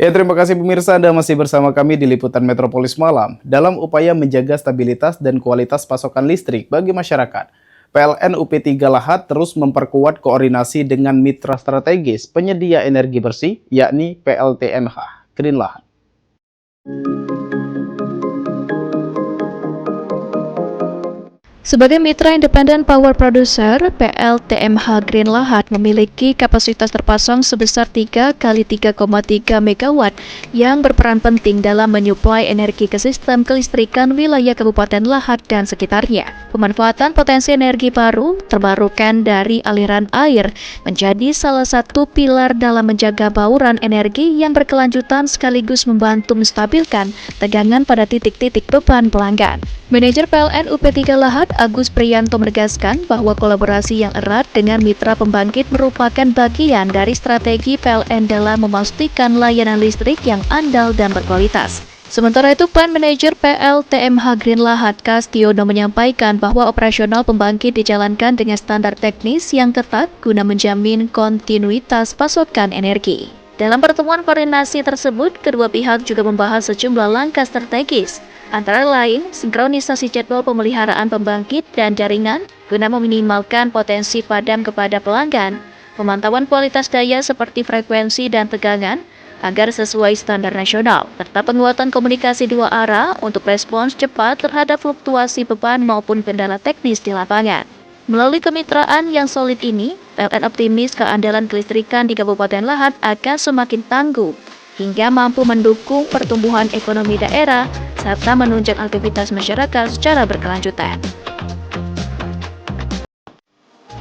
Ya, terima kasih pemirsa, Anda masih bersama kami di Liputan Metropolis Malam. Dalam upaya menjaga stabilitas dan kualitas pasokan listrik bagi masyarakat, PLN UP3 Lahat terus memperkuat koordinasi dengan mitra strategis penyedia energi bersih, yakni PLTMH, Green Lahat. Sebagai mitra independen power producer, PLTMH Green Lahat memiliki kapasitas terpasang sebesar 3 kali 3,3 MW yang berperan penting dalam menyuplai energi ke sistem kelistrikan wilayah Kabupaten Lahat dan sekitarnya. Pemanfaatan potensi energi baru terbarukan dari aliran air menjadi salah satu pilar dalam menjaga bauran energi yang berkelanjutan sekaligus membantu menstabilkan tegangan pada titik-titik beban pelanggan. Manajer PLN UP3 Lahat Agus Priyanto menegaskan bahwa kolaborasi yang erat dengan mitra pembangkit merupakan bagian dari strategi PLN dalam memastikan layanan listrik yang andal dan berkualitas. Sementara itu, Plant Manager PLTMH Green Lahat Kastiono menyampaikan bahwa operasional pembangkit dijalankan dengan standar teknis yang ketat guna menjamin kontinuitas pasokan energi. Dalam pertemuan koordinasi tersebut, kedua pihak juga membahas sejumlah langkah strategis, antara lain sinkronisasi jadwal pemeliharaan pembangkit dan jaringan guna meminimalkan potensi padam kepada pelanggan, pemantauan kualitas daya seperti frekuensi dan tegangan agar sesuai standar nasional, serta penguatan komunikasi dua arah untuk respons cepat terhadap fluktuasi beban maupun kendala teknis di lapangan. Melalui kemitraan yang solid ini, PLN optimis keandalan kelistrikan di Kabupaten Lahat akan semakin tangguh hingga mampu mendukung pertumbuhan ekonomi daerah serta menunjang aktivitas masyarakat secara berkelanjutan.